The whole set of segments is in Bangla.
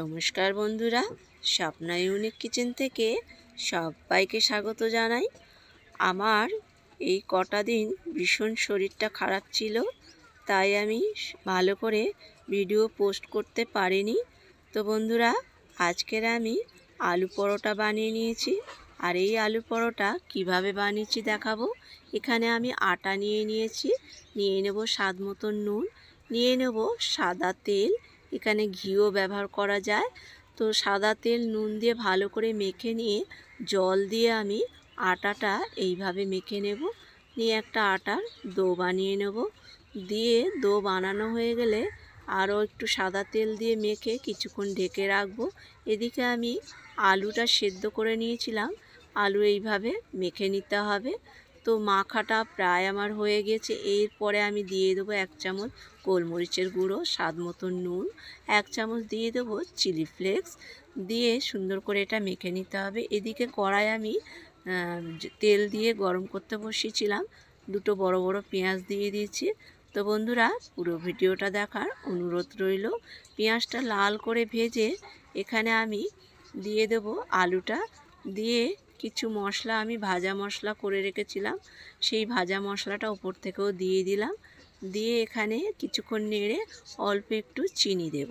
নমস্কার বন্ধুরা, স্বপ্না ইউনিক কিচেন থেকে সবাইকে স্বাগত জানাই। আমার এই কটা দিন ভীষণ শরীরটা খারাপ ছিল, তাই আমি ভালো করে ভিডিও পোস্ট করতে পারিনি। তো বন্ধুরা, আজকের আমি আলু পরোটা বানিয়ে নিয়েছি। আর এই আলু পরোটা কিভাবে বানিয়েছি দেখাবো। এখানে আমি আটা নিয়েছি, নিয়ে নেব স্বাদ মতন নুন, নিয়ে নেব সাদা তেল, এখানে ঘিও ব্যবহার করা যায়। তো সাদা তেল নুন দিয়ে ভালো করে মেখে নিয়ে জল দিয়ে আমি আটাটা এইভাবে মেখে নেব। নিয়ে একটা আটার ডো বানিয়ে নেব। দিয়ে ডো বানানো হয়ে গেলে আরও একটু সাদা তেল দিয়ে মেখে কিছুক্ষণ ঢেকে রাখবো। এদিকে আমি আলুটা সেদ্ধ করে নিয়েছিলাম, আলু এইভাবে মেখে নিতে হবে। তো মাখাটা প্রায় আমার হয়ে গেছে। এরপরে আমি দিয়ে দেবো 1 চামচ গোলমরিচের গুঁড়ো, স্বাদ মতন নুন, 1 চামচ দিয়ে দেবো চিলি ফ্লেক্স, দিয়ে সুন্দর করে এটা মেখে নিতে হবে। এদিকে কড়াই আমি তেল দিয়ে গরম করতে বসিয়েছিলাম, দুটো বড় বড় পেঁয়াজ দিয়ে দিয়েছি। তো বন্ধুরা, পুরো ভিডিওটা দেখার অনুরোধ রইল। পেঁয়াজটা লাল করে ভেজে এখানে আমি দিয়ে দেব আলুটা, দিয়ে কিছু মশলা আমি ভাজা মশলা করে রেখেছিলাম, সেই ভাজা মশলাটা উপর থেকেও দিয়ে দিলাম। দিয়ে এখানে কিছুক্ষণ নেড়ে অল্প একটু চিনি দেব।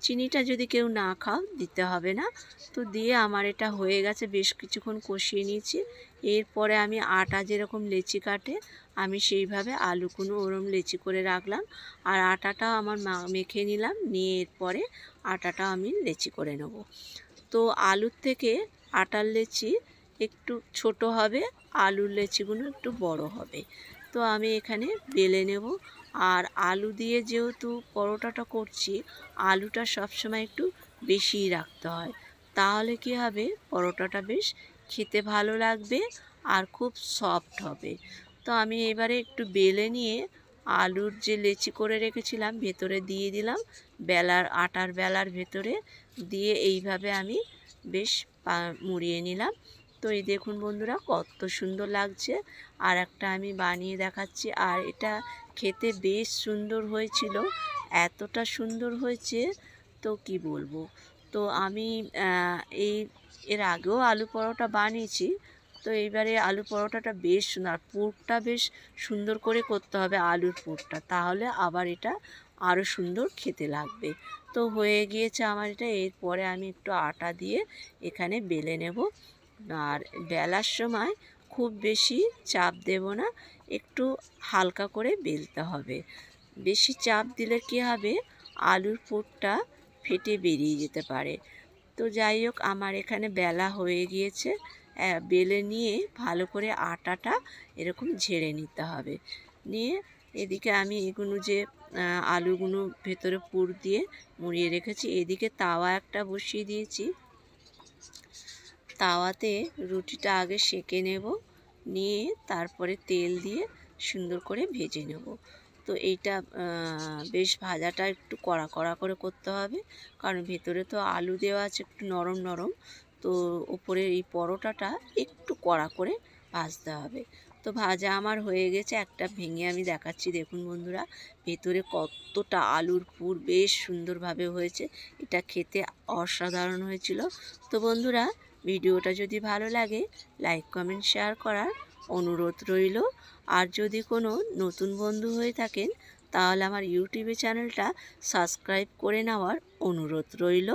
চিনিটা যদি কেউ না খাও দিতে হবে না। তো দিয়ে আমার এটা হয়ে গেছে, বেশ কিছুক্ষণ কষিয়ে নিয়েছি। এরপরে আমি আটা যেরকম লেচি কাটে আমি সেইভাবে আলুগুলো ওরম লেচি করে রাখলাম, আর আটাটাও আমার মেখে নিলাম। নিয়ে এরপরে আটাটা আমি লেচি করে নেব। তো আলুর থেকে আটার লেচি একটু ছোট হবে, আলুর লেচিগুলো একটু বড় হবে। তো আমি এখানে বেলে নেব। আর আলু দিয়ে যেহেতু পরোটাটা করছি, আলুটা সবসময় একটু বেশিই রাখতে হয়, তাহলে কি হবে, পরোটাটা বেশ খেতে ভালো লাগবে আর খুব সফট হবে। তো আমি এবারে একটু বেলে নিয়ে আলুর যে লেচি করে রেখেছিলাম ভেতরে দিয়ে দিলাম, আটার বেলার ভেতরে দিয়ে এইভাবে আমি বেশ মুড়িয়ে নিলাম। তো এই দেখুন বন্ধুরা, কত সুন্দর লাগছে। আর একটা আমি বানিয়ে দেখাচ্ছি, আর এটা খেতে বেশ সুন্দর হয়েছিল, এতটা সুন্দর হয়েছে তো কি বলবো। তো আমি এর আগেও আলু পরোটা বানিয়েছি। তো এইবারে আলু পরোটাটা বেশ সুন্দর, পুরটা বেশ সুন্দর করে করতে হবে আলুর পুরটা, তাহলে আবার এটা আরও সুন্দর খেতে লাগবে। তো হয়ে গিয়েছে আমার এটা। এরপরে আমি একটু আটা দিয়ে এখানে বেলে নেব। আর বেলার সময় খুব বেশি চাপ দেব না, একটু হালকা করে বেলতে হবে। বেশি চাপ দিলে কী হবে, আলুর পুরটা ফেটে বেরিয়ে যেতে পারে। তো যাই হোক, আমার এখানে বেলা হয়ে গিয়েছে। বেলে নিয়ে ভালো করে আটাটা এরকম ঝেড়ে নিতে হবে। নিয়ে এদিকে আমি এগুলো যে আলুগুলো ভেতরে পুর দিয়ে মুড়িয়ে রেখেছি, এদিকে তাওয়া একটা বসিয়ে দিয়েছি। তাওয়াতে রুটিটা আগে সেঁকে নেব, নিয়ে তারপরে তেল দিয়ে সুন্দর করে ভেজে নেব। তো এইটা বেশ ভাজাটা একটু কড়া কড়া করে করতে হবে, কারণ ভেতরে তো আলু দেওয়া আছে একটু নরম নরম। তো উপরের এই পরোটাটা একটু কড়া করে ভাজতে হবে। তো ভাজা আমার হয়ে গেছে, একটা ভেঙে আমি দেখাচ্ছি। দেখুন বন্ধুরা, ভেতরে কতটা আলুর পুর বেশ সুন্দরভাবে হয়েছে, এটা খেতে অসাধারণ হয়েছিল। তো বন্ধুরা, ভিডিওটা যদি ভালো লাগে লাইক কমেন্ট শেয়ার করার অনুরোধ রইল। আর যদি কোনো নতুন বন্ধু হয়ে থাকেন তাহলে আমার ইউটিউবে চ্যানেলটা সাবস্ক্রাইব করে নেওয়ার অনুরোধ রইল।